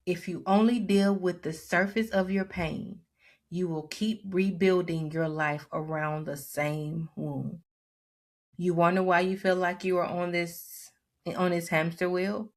If you only deal with the surface of your pain, you will keep rebuilding your life around the same wound. You wonder why you feel like you are on this hamster wheel?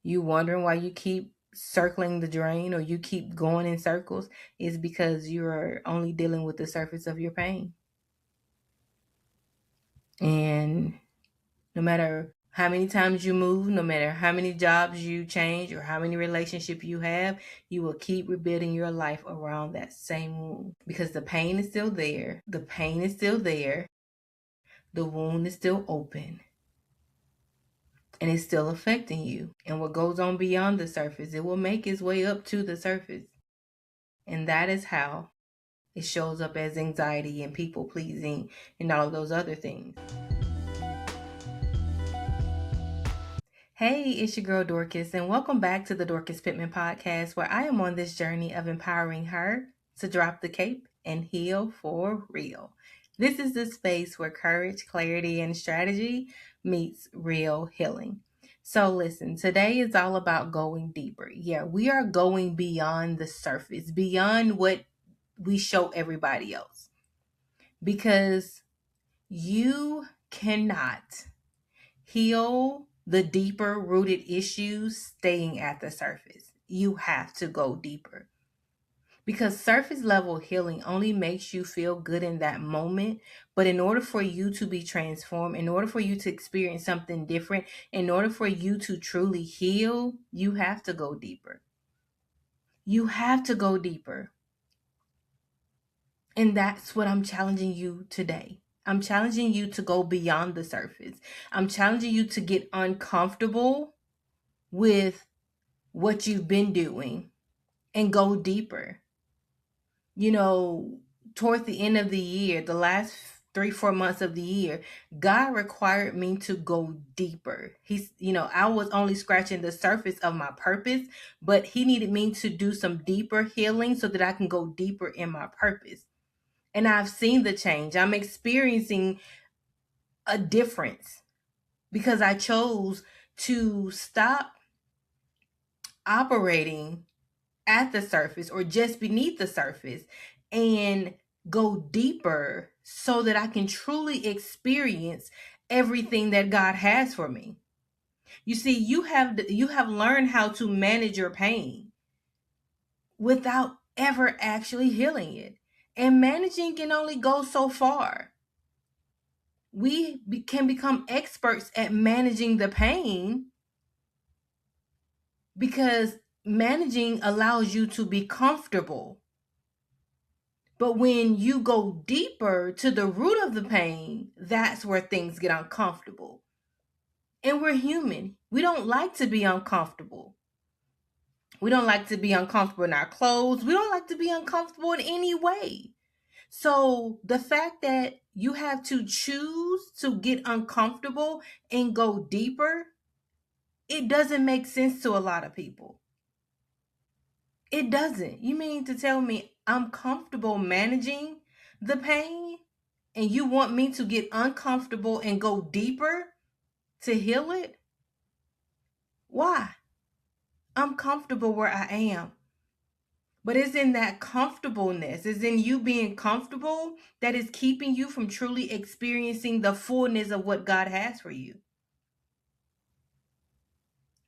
You wondering why you keep circling the drain or you keep going in circles? Is because you're only dealing with the surface of your pain. And no matter how many times you move, no matter how many jobs you change or how many relationships you have, you will keep rebuilding your life around that same wound because the pain is still there. The pain is still there. The wound is still open. And it's still affecting you. And what goes on beyond the surface, it will make its way up to the surface. And that is how it shows up as anxiety and people pleasing and all of those other things. Hey, it's your girl Dorcas, and welcome back to the Dorcas Pittman podcast, where I am on this journey of empowering her to drop the cape and heal for real. This is the space where courage, clarity, and strategy meets real healing. So listen, today is all about going deeper. Yeah, we are going beyond the surface, beyond what we show everybody else. Because you cannot heal the deeper rooted issues staying at the surface. You have to go deeper. Because surface level healing only makes you feel good in that moment. But in order for you to be transformed, in order for you to experience something different, in order for you to truly heal, you have to go deeper. You have to go deeper. And that's what I'm challenging you today. I'm challenging you to go beyond the surface. I'm challenging you to get uncomfortable with what you've been doing and go deeper. You know, toward the end of the year, the last 3-4 months of the year, God required me to go deeper. I was only scratching the surface of my purpose, but he needed me to do some deeper healing so that I can go deeper in my purpose. And I've seen the change. I'm experiencing a difference because I chose to stop operating at the surface or just beneath the surface and go deeper so that I can truly experience everything that God has for me. You see, you have learned how to manage your pain without ever actually healing it. And managing can only go so far. We can become experts at managing the pain because managing allows you to be comfortable. But when you go deeper to the root of the pain, that's where things get uncomfortable. And we're human. We don't like to be uncomfortable. We don't like to be uncomfortable in our clothes. We don't like to be uncomfortable in any way. So the fact that you have to choose to get uncomfortable and go deeper, it doesn't make sense to a lot of people. It doesn't. You mean to tell me I'm comfortable managing the pain and you want me to get uncomfortable and go deeper to heal it? Why? I'm comfortable where I am. But it's in that comfortableness, it's in you being comfortable that is keeping you from truly experiencing the fullness of what God has for you.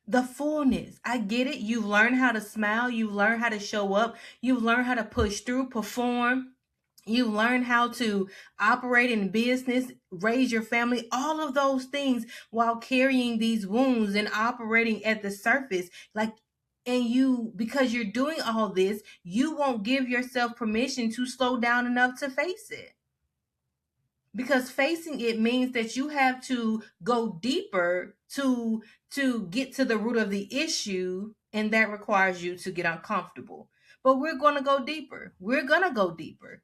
The fullness. I get it. You've learned how to smile. You've learned how to show up. You've learned how to push through, perform. You've learned how to operate in business, raise your family, all of those things while carrying these wounds and operating at the surface. Because you're doing all this, you won't give yourself permission to slow down enough to face it. Because facing it means that you have to go deeper to get to the root of the issue, and that requires you to get uncomfortable. But we're going to go deeper. We're going to go deeper.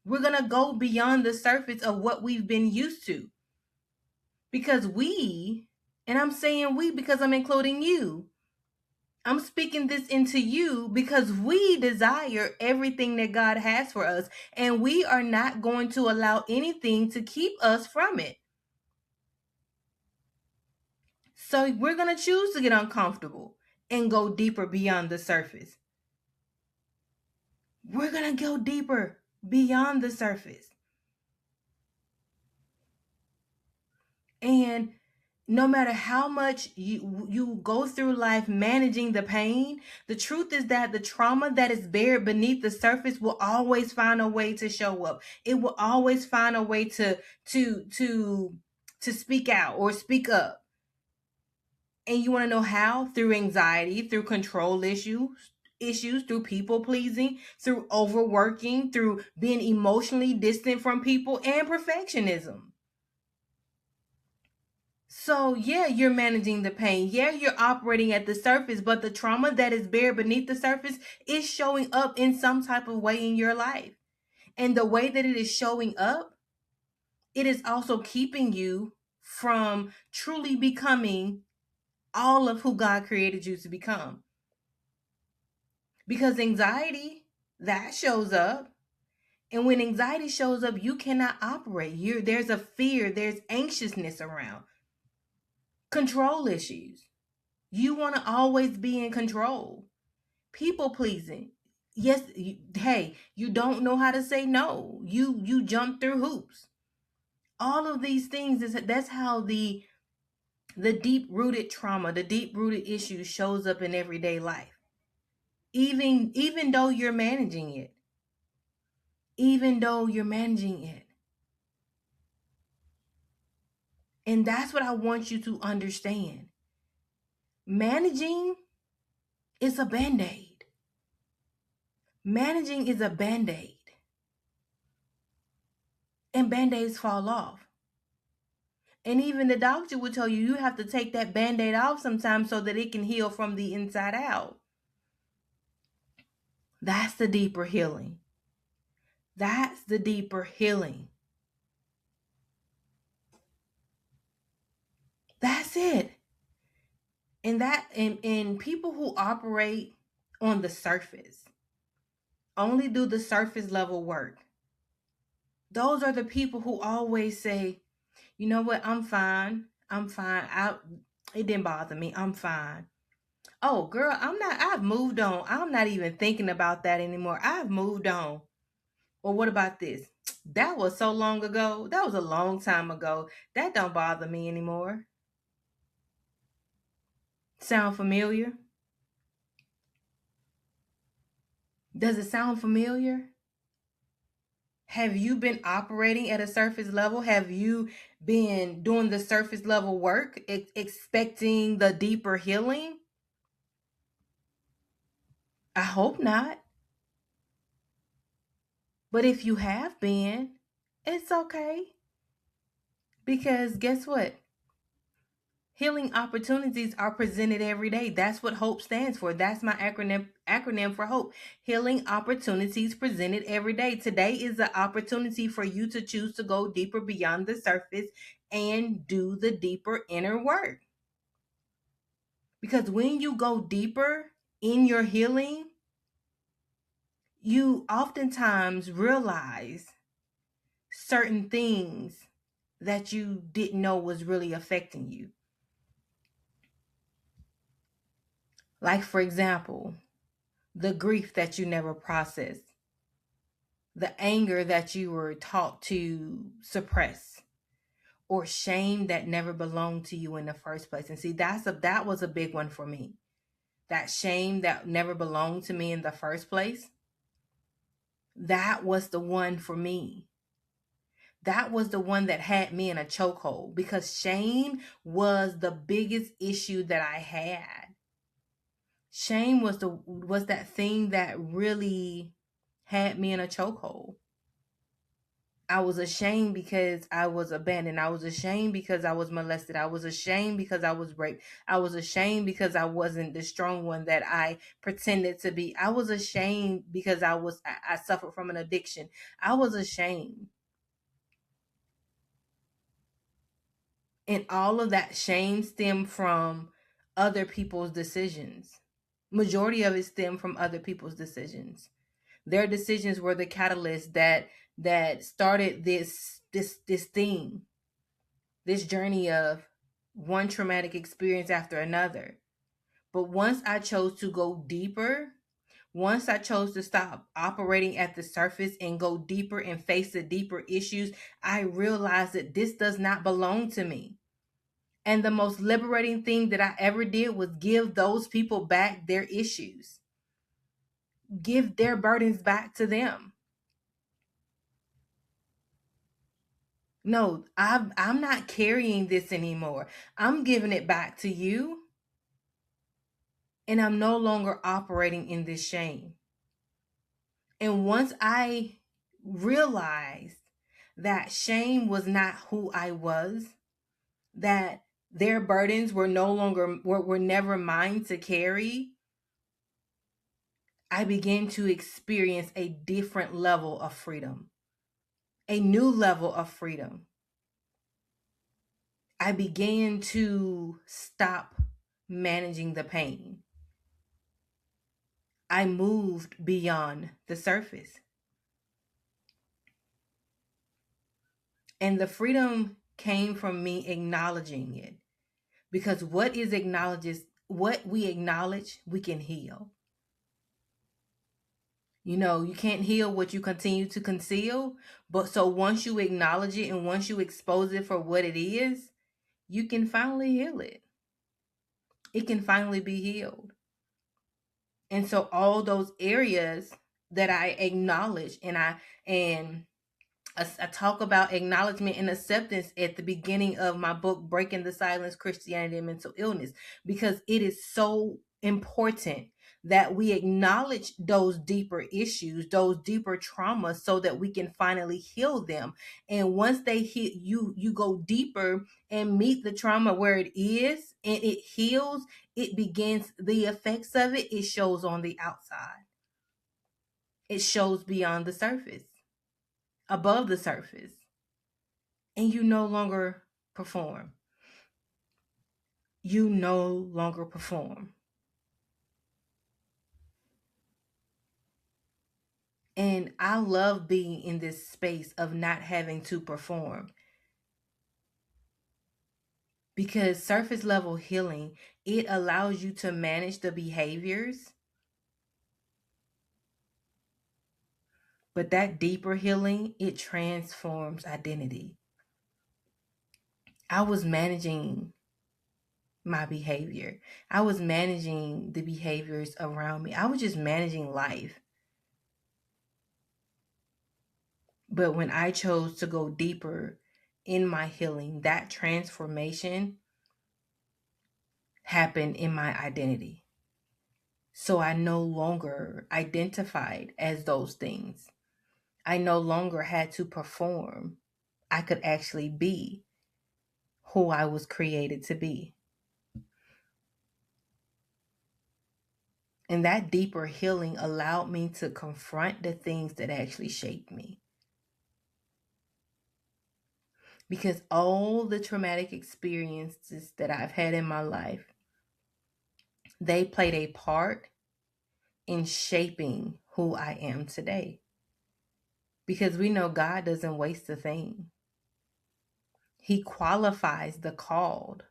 We're going to go beyond the surface of what we've been used to. Because and I'm saying we because I'm including you, I'm speaking this into you because we desire everything that God has for us, and we are not going to allow anything to keep us from it. So we're going to choose to get uncomfortable. and go deeper beyond the surface. We're going to go deeper beyond the surface. And no matter how much you go through life managing the pain, the truth is that the trauma that is buried beneath the surface will always find a way to show up. It will always find a way to speak out or speak up. And you want to know how? Through anxiety, through control issues, through people pleasing, through overworking, through being emotionally distant from people, and perfectionism. So, yeah, you're managing the pain. Yeah, you're operating at the surface, but the trauma that is buried beneath the surface is showing up in some type of way in your life. And the way that it is showing up, it is also keeping you from truly becoming all of who God created you to become. Because anxiety, that shows up. And when anxiety shows up, you cannot operate. There's a fear, there's anxiousness around. Control issues. You want to always be in control. People pleasing. Yes, hey, you don't know how to say no. You jump through hoops. All of these things that's how the deep-rooted trauma, the deep-rooted issue shows up in everyday life. Even though you're managing it. Even though you're managing it. And that's what I want you to understand. Managing is a band-aid. Managing is a band-aid. And band-aids fall off. And even the doctor will tell you, you have to take that band-aid off sometimes so that it can heal from the inside out. That's the deeper healing. That's the deeper healing. That's it. And people who operate on the surface only do the surface level work. Those are the people who always say, you know what, I'm fine. It didn't bother me. I'm fine. Oh, girl, I've moved on. I'm not even thinking about that anymore. I've moved on. Or what about this? That was so long ago. That was a long time ago. That don't bother me anymore. Sound familiar? Does it sound familiar? Have you been operating at a surface level? Have you been doing the surface level work, expecting the deeper healing? I hope not. But if you have been, it's okay. Because guess what? Healing opportunities are presented every day. That's what HOPE stands for. That's my acronym for HOPE. Healing opportunities presented every day. Today is the opportunity for you to choose to go deeper beyond the surface and do the deeper inner work. Because when you go deeper in your healing, you oftentimes realize certain things that you didn't know was really affecting you. Like, for example, the grief that you never processed, the anger that you were taught to suppress, or shame that never belonged to you in the first place. And see, that was a big one for me. That shame that never belonged to me in the first place, that was the one for me. That was the one that had me in a chokehold, because shame was the biggest issue that I had. Shame was that thing that really had me in a chokehold. I was ashamed because I was abandoned. I was ashamed because I was molested. I was ashamed because I was raped. I was ashamed because I wasn't the strong one that I pretended to be. I was ashamed because I suffered from an addiction. I was ashamed. And all of that shame stemmed from other people's decisions. Majority of it stemmed from other people's decisions. Their decisions were the catalyst that started this theme, this journey of one traumatic experience after another. But once I chose to go deeper, once I chose to stop operating at the surface and go deeper and face the deeper issues, I realized that this does not belong to me. And the most liberating thing that I ever did was give those people back their issues, give their burdens back to them. No, I'm not carrying this anymore. I'm giving it back to you. And I'm no longer operating in this shame. And once I realized that shame was not who I was, that their burdens were no longer, were never mine to carry, I began to experience a different level of freedom, a new level of freedom. I began to stop managing the pain. I moved beyond the surface. And the freedom came from me acknowledging it. Because what we acknowledge, we can heal. You know, you can't heal what you continue to conceal. But so once you acknowledge it and once you expose it for what it is, you can finally heal it. It can finally be healed. And so all those areas that I acknowledge and I talk about acknowledgement and acceptance at the beginning of my book, Breaking the Silence, Christianity and Mental Illness, because it is so important that we acknowledge those deeper issues, those deeper traumas, so that we can finally heal them. And once they hit you, you go deeper and meet the trauma where it is and it heals, it begins, the effects of it, it shows on the outside. It shows beyond the surface, above the surface. And you no longer perform. You no longer perform. And I love being in this space of not having to perform. Because surface level healing, it allows you to manage the behaviors. But that deeper healing, it transforms identity. I was managing my behavior. I was managing the behaviors around me. I was just managing life. But when I chose to go deeper in my healing, that transformation happened in my identity. So I no longer identified as those things. I no longer had to perform. I could actually be who I was created to be. And that deeper healing allowed me to confront the things that actually shaped me. Because all the traumatic experiences that I've had in my life, they played a part in shaping who I am today. Because we know God doesn't waste a thing. He qualifies the called.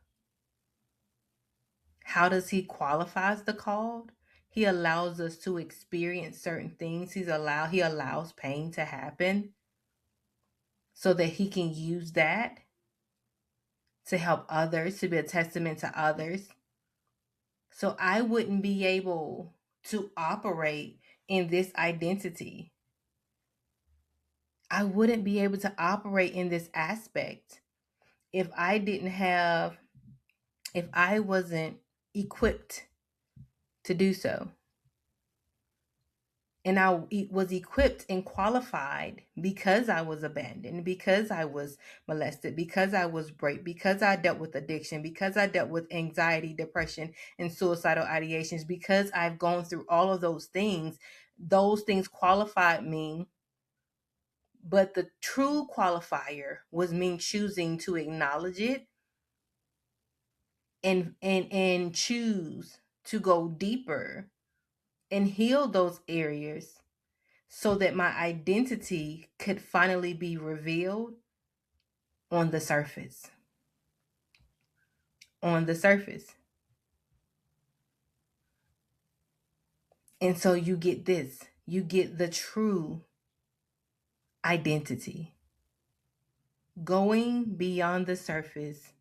How does he qualifies the called? He allows us to experience certain things. He allows pain to happen so that he can use that to help others, to be a testament to others. So I wouldn't be able to operate in this identity. I wouldn't be able to operate in this aspect if I wasn't equipped to do so. And I was equipped and qualified because I was abandoned, because I was molested, because I was raped, because I dealt with addiction, because I dealt with anxiety, depression, and suicidal ideations, because I've gone through all of those things. Those things qualified me. But the true qualifier was me choosing to acknowledge it and choose to go deeper and heal those areas so that my identity could finally be revealed on the surface. On the surface. And so you get this. You get the true identity. Going beyond the surface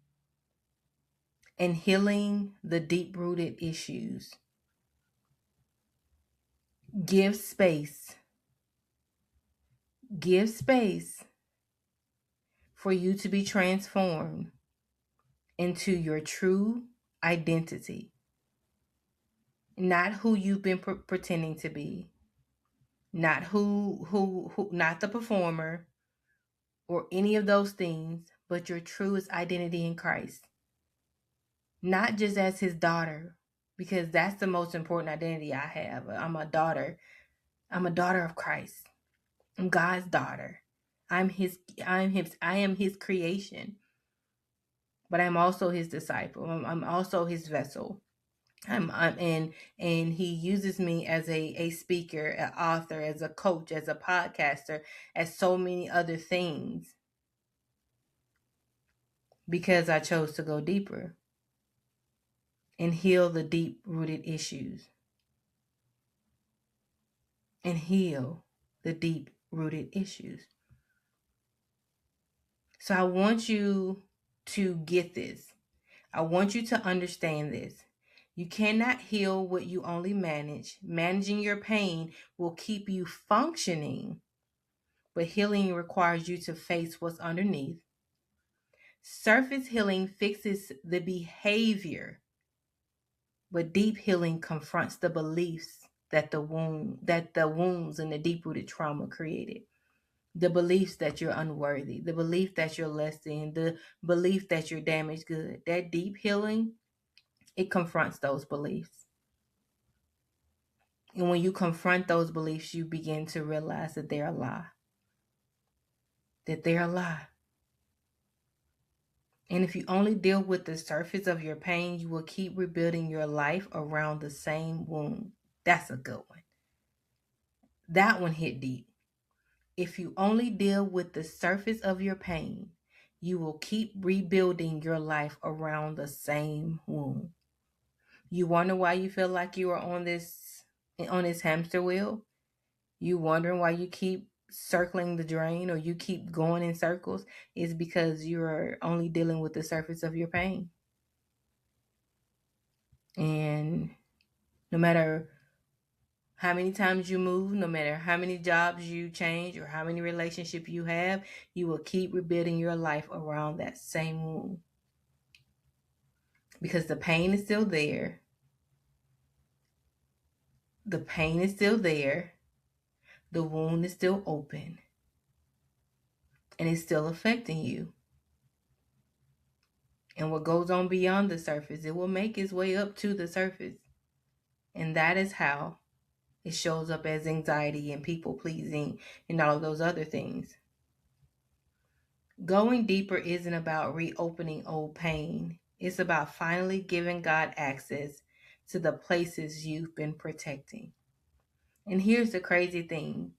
and healing the deep-rooted issues. Give space. Give space for you to be transformed into your true identity. Not who you've been pretending to be. Not not the performer or any of those things, but your truest identity in Christ. Not just as his daughter, because that's the most important identity I have. I'm a daughter. I'm a daughter of Christ. I'm God's daughter. I am his creation. But I'm also his disciple. I'm also his vessel. And he uses me as a speaker, an author, as a coach, as a podcaster, as so many other things, because I chose to go deeper and heal the deep rooted issues and heal the deep rooted issues. So I want you to get this. I want you to understand this. You cannot heal what you only manage. Managing your pain will keep you functioning, but healing requires you to face what's underneath. Surface healing fixes the behavior, but deep healing confronts the beliefs that the wounds and the deep-rooted trauma created. The beliefs that you're unworthy, the belief that you're less than, the belief that you're damaged good. That deep healing, it confronts those beliefs. And when you confront those beliefs, you begin to realize that they're a lie. That they're a lie. And if you only deal with the surface of your pain, you will keep rebuilding your life around the same wound. That's a good one. That one hit deep. If you only deal with the surface of your pain, you will keep rebuilding your life around the same wound. You wonder why you feel like you are on this hamster wheel? You wondering why you keep circling the drain or you keep going in circles? Is because you're only dealing with the surface of your pain. And no matter how many times you move, no matter how many jobs you change or how many relationships you have, you will keep rebuilding your life around that same wound. Because the pain is still there. The pain is still there. The wound is still open. And it's still affecting you. And what goes on beyond the surface, it will make its way up to the surface. And that is how it shows up as anxiety and people pleasing and all of those other things. Going deeper isn't about reopening old pain. It's about finally giving God access to the places you've been protecting. And here's the crazy thing.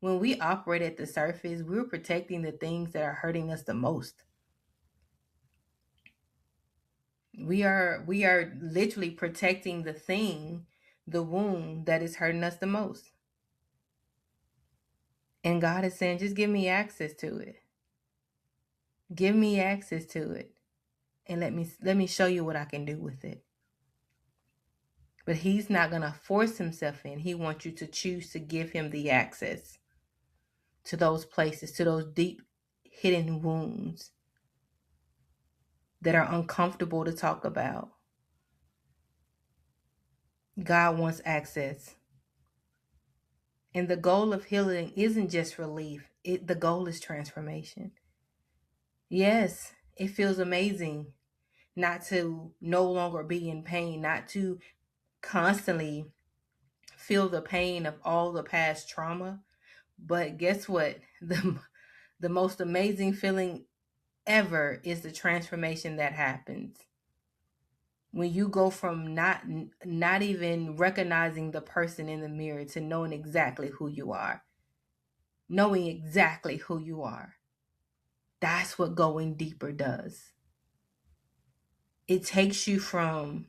When we operate at the surface, we're protecting the things that are hurting us the most. We are literally protecting the wound that is hurting us the most. And God is saying, just give me access to it. Give me access to it. And let me show you what I can do with it. But he's not going to force himself in. He wants you to choose to give him the access to those places, to those deep hidden wounds that are uncomfortable to talk about. God wants access. And the goal of healing isn't just relief. The goal is transformation. Yes, it feels amazing not to no longer be in pain, not to constantly feel the pain of all the past trauma. But guess what? The most amazing feeling ever is the transformation that happens. When you go from not even recognizing the person in the mirror to knowing exactly who you are. Knowing exactly who you are. That's what going deeper does. It takes you from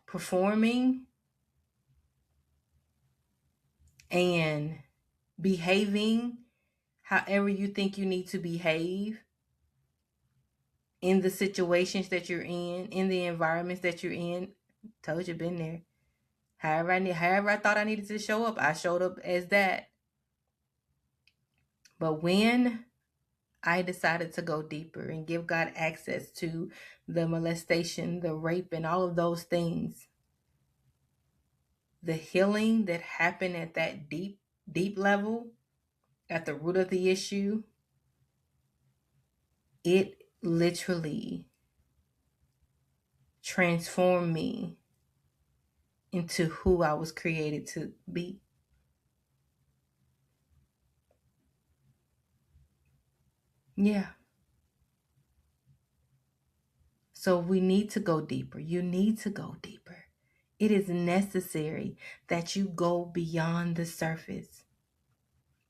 performing and behaving however you think you need to behave in the situations that you're in the environments that you're in. Told you, been there. However I thought I needed to show up, I showed up as that. But when I decided to go deeper and give God access to the molestation, the rape, and all of those things, the healing that happened at that deep, deep level, at the root of the issue, it literally transformed me into who I was created to be. Yeah. So we need to go deeper. You need to go deeper. It is necessary that you go beyond the surface,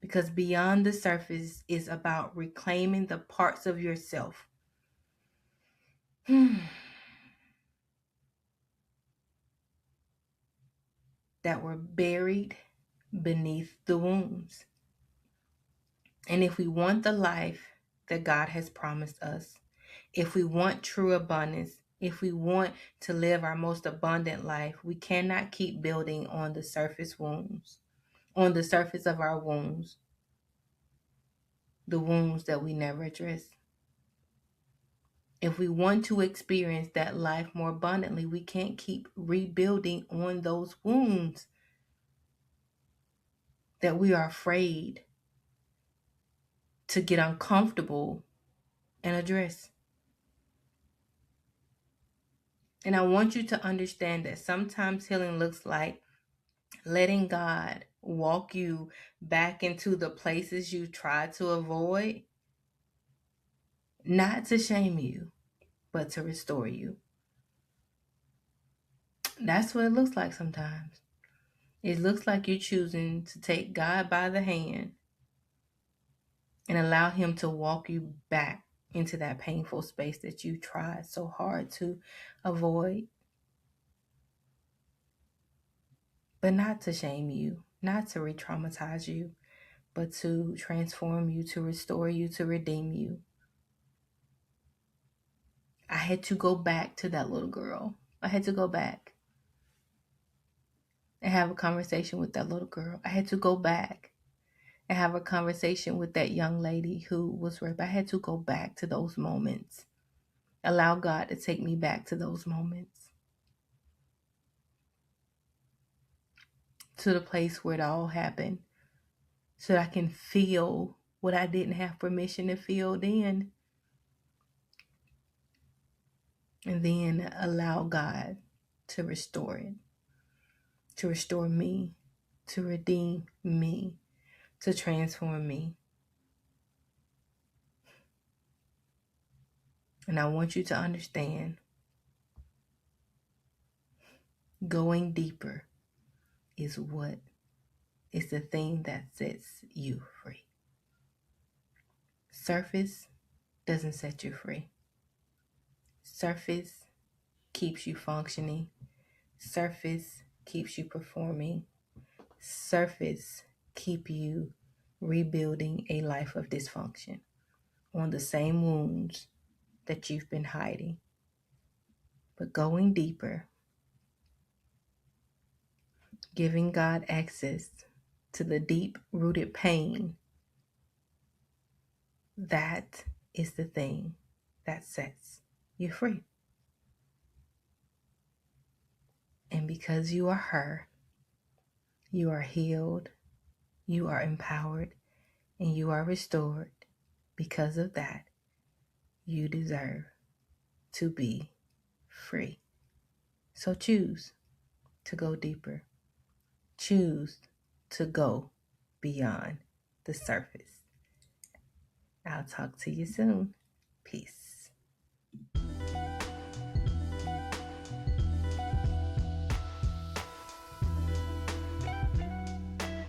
because beyond the surface is about reclaiming the parts of yourself that were buried beneath the wounds. And if we want the life that God has promised us, if we want true abundance, if we want to live our most abundant life, we cannot keep building on the surface wounds, on the surface of our wounds, the wounds that we never address. If we want to experience that life more abundantly, we can't keep rebuilding on those wounds that we are afraid to get uncomfortable and address. And I want you to understand that sometimes healing looks like letting God walk you back into the places you tried to avoid, not to shame you, but to restore you. That's what it looks like sometimes. It looks like you're choosing to take God by the hand and allow Him to walk you back into that painful space that you tried so hard to avoid. But not to shame you, not to re-traumatize you, but to transform you, to restore you, to redeem you. I had to go back to that little girl. I had to go back and have a conversation with that little girl. I had to go back and have a conversation with that young lady who was raped. I had to go back to those moments. Allow God to take me back to those moments, to the place where it all happened, so that I can feel what I didn't have permission to feel then. And then allow God to restore it, to restore me, to redeem me, to transform me. And I want you to understand, going deeper is what is the thing that sets you free. Surface doesn't set you free. Surface keeps you functioning. Surface keeps you performing. Surface keep you rebuilding a life of dysfunction on the same wounds that you've been hiding. But going deeper, giving God access to the deep-rooted pain, that is the thing that sets you free. And because you are her, you are healed, you are empowered, and you are restored. Because of that, you deserve to be free. So choose to go deeper. Choose to go beyond the surface. I'll talk to you soon. Peace.